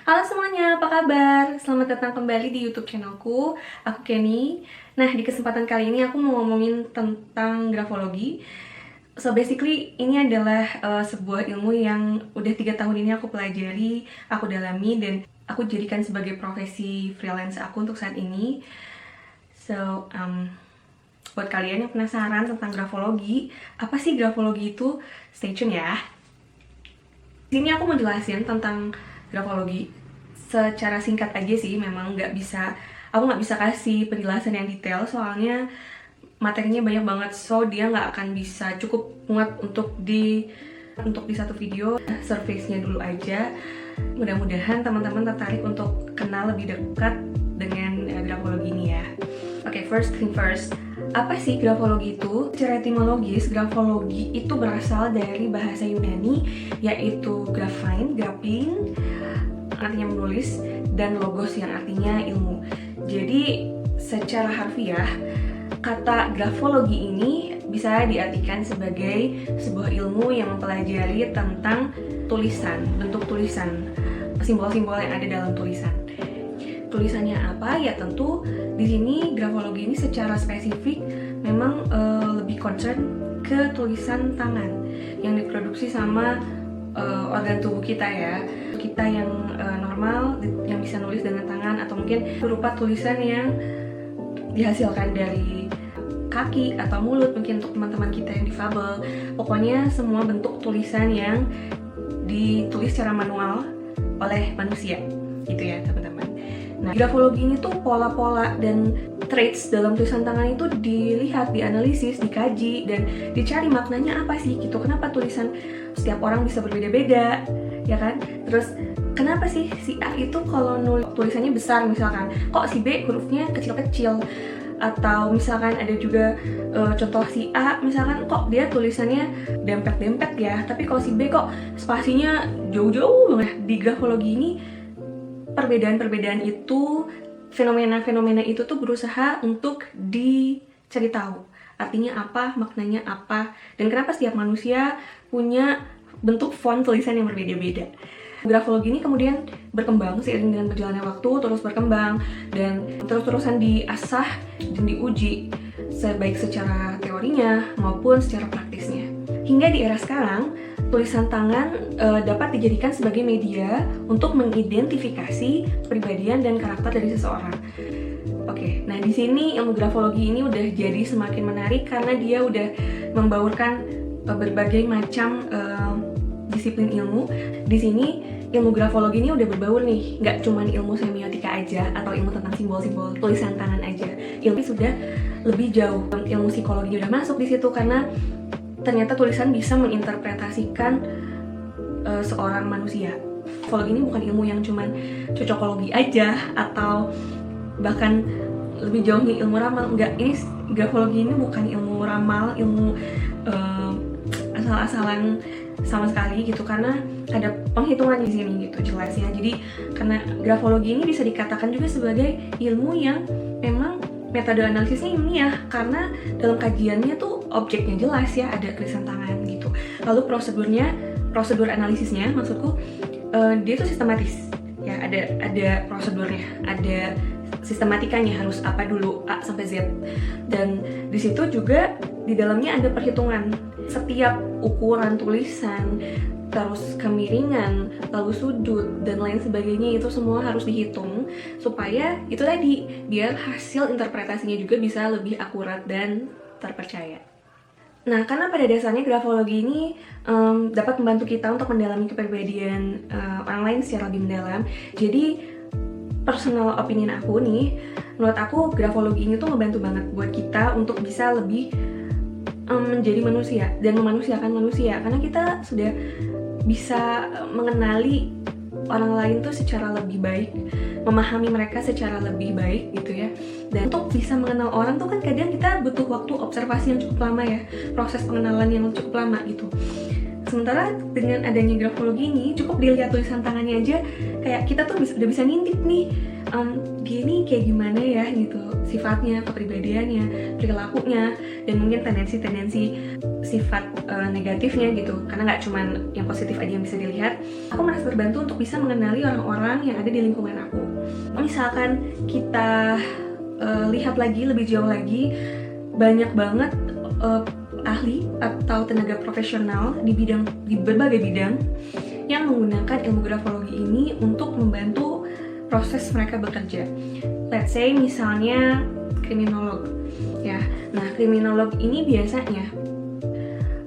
Halo semuanya, apa kabar? Selamat datang kembali di YouTube channelku. Aku Kenny. Nah, di kesempatan kali ini aku mau ngomongin tentang grafologi. So basically ini adalah sebuah ilmu yang udah 3 tahun ini aku pelajari, aku dalami, dan aku jadikan sebagai profesi freelance aku untuk saat ini. So, buat kalian yang penasaran tentang grafologi, apa sih grafologi itu? Stay tune ya. Di sini aku mau jelasin tentang grafologi secara singkat aja sih, memang aku nggak bisa kasih penjelasan yang detail soalnya materinya banyak banget, so dia nggak akan bisa cukup muat untuk di satu video. Surface-nya dulu aja. Mudah-mudahan teman-teman tertarik untuk kenal lebih dekat dengan grafologi ini ya. Oke, first thing first. Apa sih grafologi itu? Secara etimologis, grafologi itu berasal dari bahasa Yunani, yaitu graphein, artinya menulis, dan logos yang artinya ilmu. Jadi, secara harfiah, kata grafologi ini bisa diartikan sebagai sebuah ilmu yang mempelajari tentang tulisan, bentuk tulisan, simbol-simbol yang ada dalam tulisan. Tulisannya apa? Ya tentu di sini grafologi ini secara spesifik memang lebih concern ke tulisan tangan yang diproduksi sama organ tubuh kita ya. Kita yang normal yang bisa nulis dengan tangan, atau mungkin berupa tulisan yang dihasilkan dari kaki atau mulut, mungkin untuk teman-teman kita yang difabel. Pokoknya semua bentuk tulisan yang ditulis secara manual oleh manusia gitu ya teman-teman. Nah, grafologi ini tuh pola-pola dan traits dalam tulisan tangan itu dilihat, dianalisis, dikaji, dan dicari maknanya apa sih gitu. Kenapa tulisan setiap orang bisa berbeda-beda, ya kan? Terus kenapa sih si A itu kalau nulis tulisannya besar misalkan, kok si B hurufnya kecil-kecil? Atau misalkan ada juga contoh si A, misalkan kok dia tulisannya dempet-dempet ya, tapi kalau si B kok spasinya jauh-jauh banget. Di grafologi ini perbedaan-perbedaan itu, fenomena-fenomena itu tuh berusaha untuk dicari tahu artinya apa, maknanya apa, dan kenapa setiap manusia punya bentuk font tulisan yang berbeda-beda. Grafologi ini kemudian berkembang seiring dengan berjalannya waktu, terus berkembang dan terus-terusan diasah dan diuji baik secara teorinya maupun secara praktisnya. Hingga di era sekarang, tulisan tangan dapat dijadikan sebagai media untuk mengidentifikasi kepribadian dan karakter dari seseorang. Oke, nah di sini ilmu grafologi ini udah jadi semakin menarik karena dia udah membaurkan berbagai macam disiplin ilmu. Di sini ilmu grafologi ini udah berbaur nih, nggak cuma ilmu semiotika aja atau ilmu tentang simbol-simbol tulisan tangan aja. Ilmu sudah lebih jauh, ilmu psikologi udah masuk di situ karena ternyata tulisan bisa menginterpretasikan seorang manusia. Grafologi ini bukan ilmu yang cuman cocokologi aja atau bahkan lebih jauh nih ilmu ramal. Enggak, ini grafologi ini bukan ilmu ramal, ilmu asal-asalan sama sekali gitu, karena ada penghitungan di sini gitu jelas ya. Jadi karena grafologi ini bisa dikatakan juga sebagai ilmu yang memang metode analisisnya ilmiah, karena dalam kajiannya tuh objeknya jelas ya, ada tulisan tangan gitu. Lalu prosedur analisisnya maksudku dia tuh sistematis ya, ada prosedurnya, ada sistematikanya, harus apa dulu A sampai Z, dan di situ juga di dalamnya ada perhitungan setiap ukuran tulisan, terus kemiringan, lalu sudut, dan lain sebagainya. Itu semua harus dihitung supaya itu tadi, biar hasil interpretasinya juga bisa lebih akurat dan terpercaya. Nah, karena pada dasarnya grafologi ini dapat membantu kita untuk mendalami kepribadian orang lain secara lebih mendalam. Jadi personal opinion aku nih, menurut aku grafologi ini tuh ngebantu banget buat kita untuk bisa lebih menjadi manusia dan memanusiakan manusia, karena kita sudah bisa mengenali orang lain tuh secara lebih baik, memahami mereka secara lebih baik gitu ya. Dan untuk bisa mengenal orang tuh kan kadang kita butuh waktu observasi yang cukup lama ya, proses pengenalan yang cukup lama gitu. Sementara dengan adanya grafologi ini, cukup dilihat tulisan tangannya aja, kayak kita tuh udah bisa nintip nih, dia ini kayak gimana ya gitu, sifatnya, kepribadiannya, perilakunya, dan mungkin tendensi-tendensi sifat negatifnya gitu. Karena nggak cuman yang positif aja yang bisa dilihat. Aku merasa terbantu untuk bisa mengenali orang-orang yang ada di lingkungan aku. Misalkan kita lihat lagi lebih jauh lagi, banyak banget ahli atau tenaga profesional di berbagai bidang yang menggunakan ilmu grafologi ini untuk membantu proses mereka bekerja. Let's say misalnya kriminolog, ya. Nah, kriminolog ini biasanya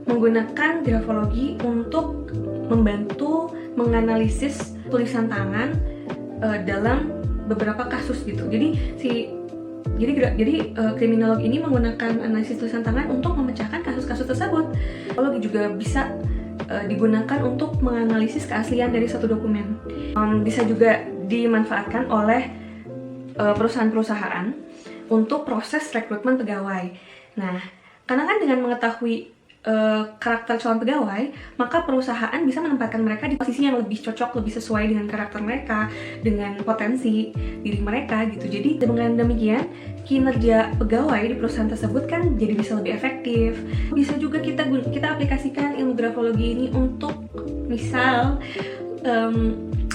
menggunakan grafologi untuk membantu menganalisis tulisan tangan dalam beberapa kasus gitu. Jadi kriminolog ini menggunakan analisis tulisan tangan untuk memecahkan kasus-kasus tersebut. Grafologi juga bisa digunakan untuk menganalisis keaslian dari suatu dokumen. Bisa juga dimanfaatkan oleh perusahaan-perusahaan untuk proses rekrutmen pegawai. Nah, karena kan dengan mengetahui karakter calon pegawai, maka perusahaan bisa menempatkan mereka di posisi yang lebih cocok, lebih sesuai dengan karakter mereka, dengan potensi diri mereka gitu. Jadi dengan demikian, kinerja pegawai di perusahaan tersebut kan jadi bisa lebih efektif. Bisa juga kita aplikasikan ilmu grafologi ini untuk misal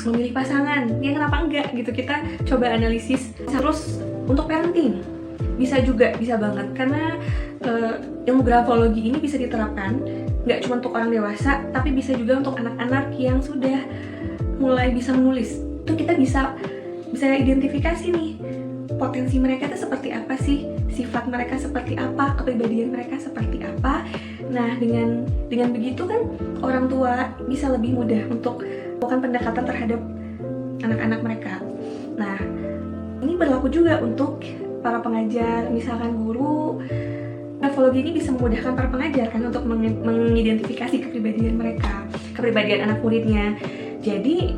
memilih pasangan, ya kenapa enggak gitu, kita coba analisis. Terus untuk parenting bisa banget, karena ilmu grafologi ini bisa diterapkan nggak cuma untuk orang dewasa, tapi bisa juga untuk anak-anak yang sudah mulai bisa menulis. Itu kita bisa identifikasi nih, potensi mereka itu seperti apa sih, sifat mereka seperti apa, kepribadian mereka seperti apa. Nah, dengan begitu kan orang tua bisa lebih mudah untuk melakukan pendekatan terhadap anak-anak mereka. Nah, ini berlaku juga untuk para pengajar, misalkan guru. Grafologi ini bisa memudahkan para pengajar kan untuk mengidentifikasi kepribadian mereka, kepribadian anak muridnya. Jadi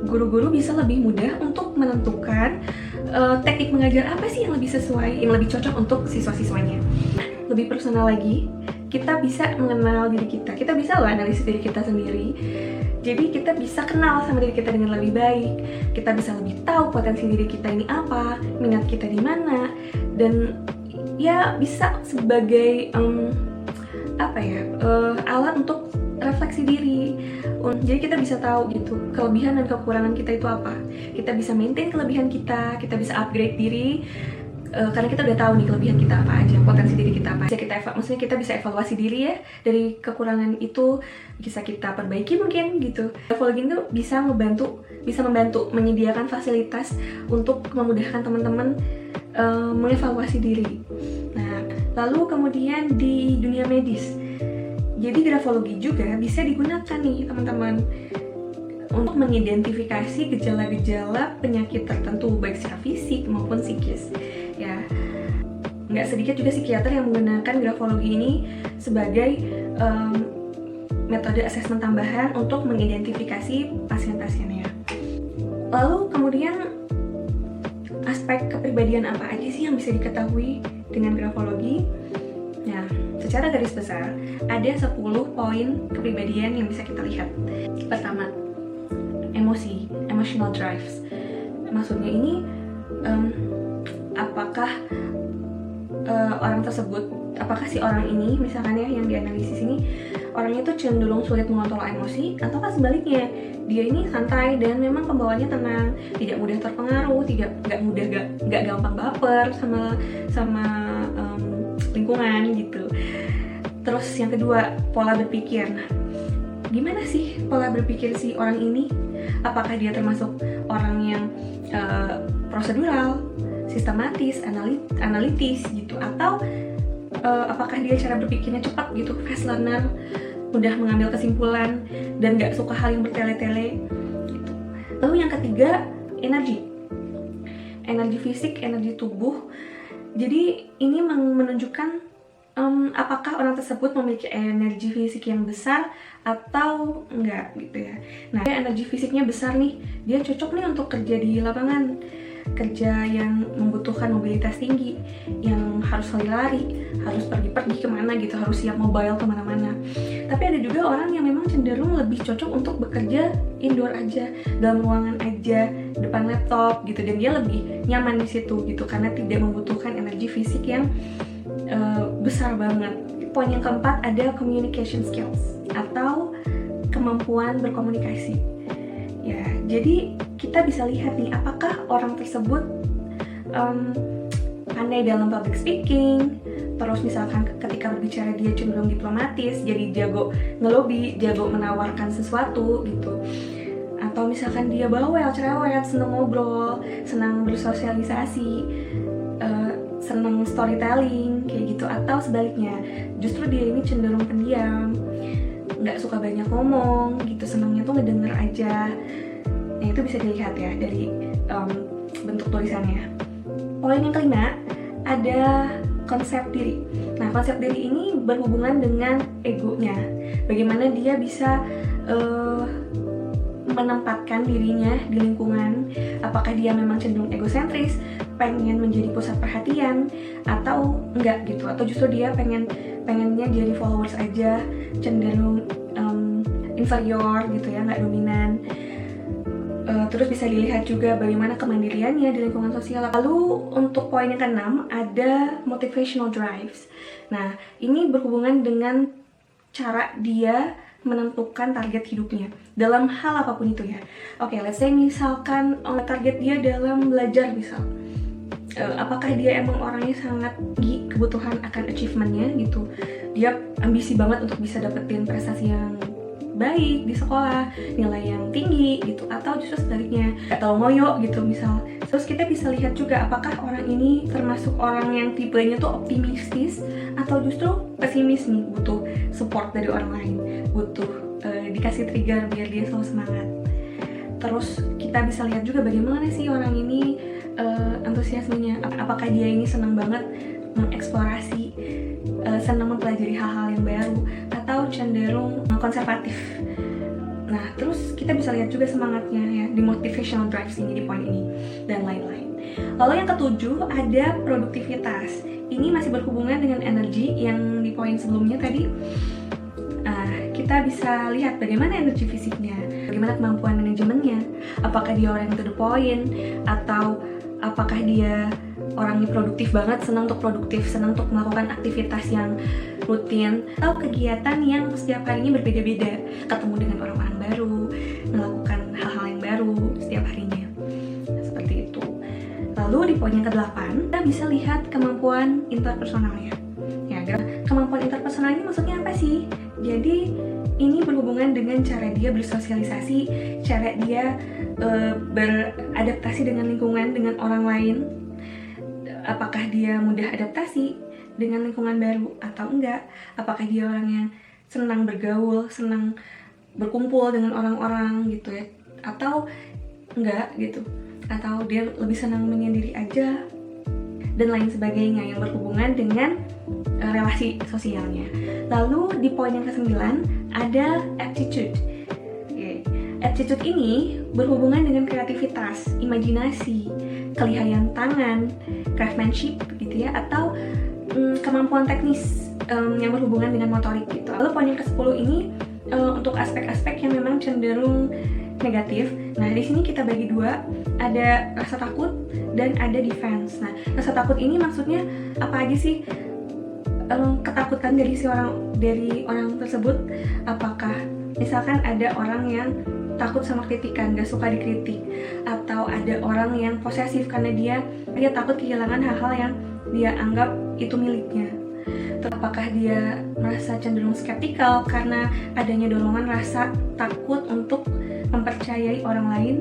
guru-guru bisa lebih mudah untuk menentukan teknik mengajar apa sih yang lebih sesuai, yang lebih cocok untuk siswa-siswanya. Lebih personal lagi, kita bisa mengenal diri kita. Kita bisa loh analisis diri kita sendiri. Jadi kita bisa kenal sama diri kita dengan lebih baik. Kita bisa lebih tahu potensi diri kita ini apa, minat kita di mana, dan ya bisa sebagai alat untuk refleksi diri. Jadi kita bisa tahu gitu kelebihan dan kekurangan kita itu apa. Kita bisa maintain kelebihan kita bisa upgrade diri karena kita udah tahu nih kelebihan kita apa aja, potensi diri kita apa aja. Maksudnya kita bisa evaluasi diri ya, dari kekurangan itu bisa kita perbaiki mungkin gitu. Grafologi itu bisa membantu menyediakan fasilitas untuk memudahkan teman-teman mengevaluasi diri. Nah, lalu kemudian di dunia medis, jadi grafologi juga bisa digunakan nih teman-teman untuk mengidentifikasi gejala-gejala penyakit tertentu, baik secara fisik maupun psikis. Ya, nggak sedikit juga psikiater yang menggunakan grafologi ini sebagai metode asesmen tambahan untuk mengidentifikasi pasien-pasiennya. Lalu kemudian aspek kepribadian apa aja sih yang bisa diketahui dengan grafologi? Nah, secara garis besar ada 10 poin kepribadian yang bisa kita lihat. Pertama, emotional drives. Maksudnya ini apakah apakah si orang ini misalkan ya yang dianalisis ini orangnya tuh cenderung sulit mengontrol emosi, ataukah sebaliknya dia ini santai dan memang pembawaannya tenang, tidak mudah terpengaruh, nggak gampang baper sama lingkungan gitu. Terus yang kedua, pola berpikir. Nah, gimana sih pola berpikir si orang ini? Apakah dia termasuk orang yang prosedural, sistematis, analitis gitu, atau apakah dia cara berpikirnya cepat gitu, fast learner, mudah mengambil kesimpulan dan gak suka hal yang bertele-tele gitu. Lalu yang ketiga, energi fisik, energi tubuh. Jadi ini menunjukkan apakah orang tersebut memiliki energi fisik yang besar atau enggak gitu ya. Nah, energi fisiknya besar nih, dia cocok nih untuk kerja di lapangan. kerja yang membutuhkan mobilitas tinggi, yang harus lari-lari, harus pergi-pergi kemana gitu, harus siap mobile kemana-mana. Tapi ada juga orang yang memang cenderung lebih cocok untuk bekerja indoor aja, dalam ruangan aja, depan laptop gitu, dan dia lebih nyaman di situ gitu karena tidak membutuhkan energi fisik yang besar banget. Poin yang keempat ada communication skills atau kemampuan berkomunikasi. Ya, jadi kita bisa lihat nih apakah orang tersebut pandai dalam public speaking, terus misalkan ketika berbicara dia cenderung diplomatis, jadi jago ngelobi, jago menawarkan sesuatu gitu. Atau misalkan dia bawel, cerewet, senang ngobrol, senang bersosialisasi, senang storytelling kayak gitu. Atau sebaliknya, justru dia ini cenderung pendiam, nggak suka banyak ngomong gitu, senangnya tuh ngedenger aja. Nah itu bisa dilihat ya dari bentuk tulisannya. Poin yang kelima ada konsep diri. Nah konsep diri ini berhubungan dengan egonya, bagaimana dia bisa menempatkan dirinya di lingkungan. Apakah dia memang cenderung egosentris, pengen menjadi pusat perhatian, atau enggak gitu, atau justru dia pengennya jadi followers aja, cenderung inferior gitu ya, nggak dominan. Terus bisa dilihat juga bagaimana kemandiriannya di lingkungan sosial. Lalu untuk poin yang keenam ada motivational drives. Nah ini berhubungan dengan cara dia menentukan target hidupnya dalam hal apapun itu ya. Oke, let's say misalkan target dia dalam belajar misal. Apakah dia emang orangnya sangat tinggi kebutuhan akan achievementnya gitu, dia ambisi banget untuk bisa dapetin prestasi yang baik di sekolah, nilai yang tinggi gitu, atau justru sebaliknya gak tau ngoyo gitu misal. Terus kita bisa lihat juga apakah orang ini termasuk orang yang tipenya tuh optimistis atau justru pesimis nih, butuh support dari orang lain, butuh dikasih trigger biar dia selalu semangat. Terus kita bisa lihat juga bagaimana sih orang ini antusiasmenya, apakah dia ini senang banget mengeksplorasi, senang mempelajari hal-hal yang baru, atau cenderung konservatif. Nah, terus kita bisa lihat juga semangatnya ya di motivational drives ini, di poin ini, dan lain-lain. Lalu yang ketujuh ada produktivitas. Ini masih berhubungan dengan energi yang di poin sebelumnya tadi. Kita bisa lihat bagaimana energi fisiknya, bagaimana kemampuan manajemennya, apakah dia orang yang to the point, atau apakah dia orangnya produktif banget, senang untuk produktif, senang untuk melakukan aktivitas yang rutin, atau kegiatan yang setiap harinya berbeda-beda, ketemu dengan orang-orang baru, melakukan hal-hal yang baru setiap harinya, seperti itu. Lalu di poin yang ke-8 kita bisa lihat kemampuan interpersonalnya. Ya, kemampuan interpersonal ini maksudnya apa sih? Jadi ini berhubungan dengan cara dia bersosialisasi, cara dia beradaptasi dengan lingkungan, dengan orang lain. Apakah dia mudah adaptasi dengan lingkungan baru atau enggak? Apakah dia orang yang senang bergaul, senang berkumpul dengan orang-orang gitu ya, atau enggak gitu? Atau dia lebih senang menyendiri aja, dan lain sebagainya yang berhubungan dengan relasi sosialnya. Lalu di poin yang ke-9 ada aptitude. Aptitude ini berhubungan dengan kreativitas, imajinasi, kelihayan tangan, craftsmanship gitu ya, atau kemampuan teknis yang berhubungan dengan motorik gitu. Lalu poin yang ke-10 ini untuk aspek-aspek yang memang cenderung negatif. Nah, di sini kita bagi dua, ada rasa takut dan ada defense. Nah, rasa takut ini maksudnya apa aja sih? Ketakutan dari orang tersebut. Apakah misalkan ada orang yang takut sama kritikan, gak suka dikritik, atau ada orang yang posesif karena dia takut kehilangan hal-hal yang dia anggap itu miliknya. Apakah dia merasa cenderung skeptikal karena adanya dorongan rasa takut untuk mempercayai orang lain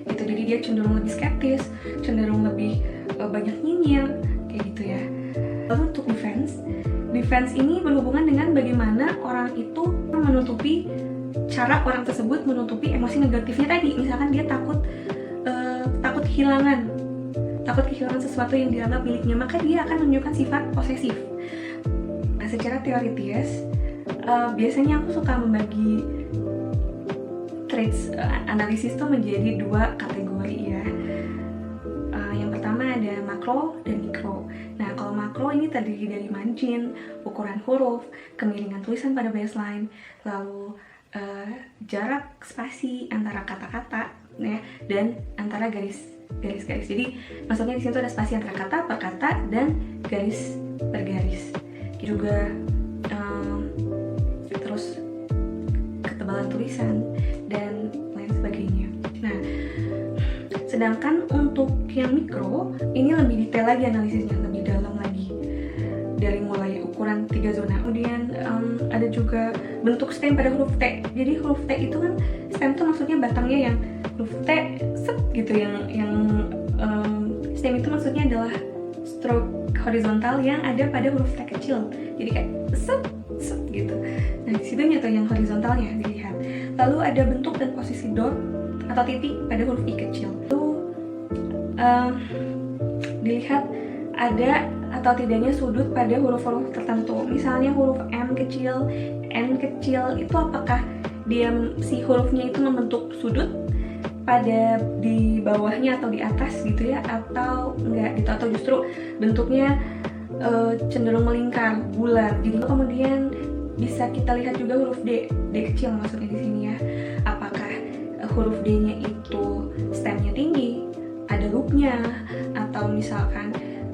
gitu, jadi dia cenderung lebih skeptis, cenderung lebih banyak nyinyir kayak gitu ya. Lalu untuk defense ini berhubungan dengan bagaimana orang itu menutupi, cara orang tersebut menutupi emosi negatifnya tadi. Misalkan dia takut kehilangan sesuatu yang dianggap miliknya, maka dia akan menunjukkan sifat posesif. Nah, secara teoritis biasanya aku suka membagi traits analisis itu menjadi dua kategori ya. Contohnya ada makro dan mikro. Nah, kalau makro ini terdiri dari margin, ukuran huruf, kemiringan tulisan pada baseline, lalu jarak spasi antara kata-kata, ya, dan antara garis-garis. Jadi maksudnya di situ ada spasi antara kata per kata dan garis per garis. Juga terus ketebalan tulisan dan lain sebagainya. Nah, sedangkan untuk yang mikro ini lebih detail lagi analisisnya, lebih dalam lagi, dari mulai ukuran 3 zona. Kemudian ada juga bentuk stem pada huruf T. Jadi huruf T itu kan, stem itu maksudnya batangnya yang huruf T set gitu, yang stem itu maksudnya adalah stroke horizontal yang ada pada huruf T kecil. Jadi kayak set gitu. Nah, di situ tuh yang horizontalnya dilihat. Lalu ada bentuk dan posisi dot atau titik pada huruf I kecil. Lalu dilihat ada atau tidaknya sudut pada huruf-huruf tertentu. Misalnya huruf M kecil, N kecil, itu apakah si hurufnya itu membentuk sudut pada di bawahnya atau di atas gitu ya, atau enggak gitu, atau justru bentuknya cenderung melingkar, bulat. Jadi kemudian bisa kita lihat juga huruf D kecil maksudnya di sini ya. Apakah huruf D-nya itu stemnya tinggi, ada loopnya, atau misalkan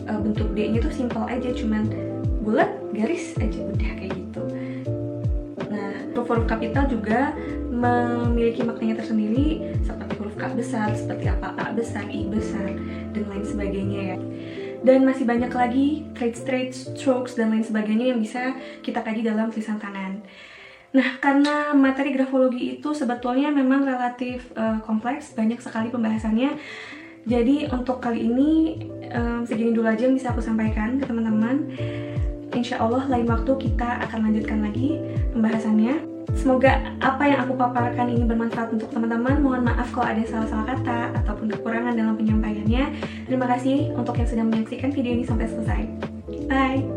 bentuk D-nya itu simple aja, cuman bulat, garis aja, udah kayak gitu. Nah, huruf kapital juga memiliki maknanya tersendiri, seperti huruf K besar, seperti apa A besar, I besar, dan lain sebagainya ya. Dan masih banyak lagi traits, strokes, dan lain sebagainya yang bisa kita kaji dalam tulisan tangan. Nah, karena materi grafologi itu sebetulnya memang relatif kompleks, banyak sekali pembahasannya. Jadi untuk kali ini segini dulu aja yang bisa aku sampaikan ke teman-teman. Insya Allah lain waktu kita akan lanjutkan lagi pembahasannya. Semoga apa yang aku paparkan ini bermanfaat untuk teman-teman. Mohon maaf kalau ada salah-salah kata ataupun kekurangan dalam penyampaiannya. Terima kasih untuk yang sudah menyaksikan video ini sampai selesai. Bye!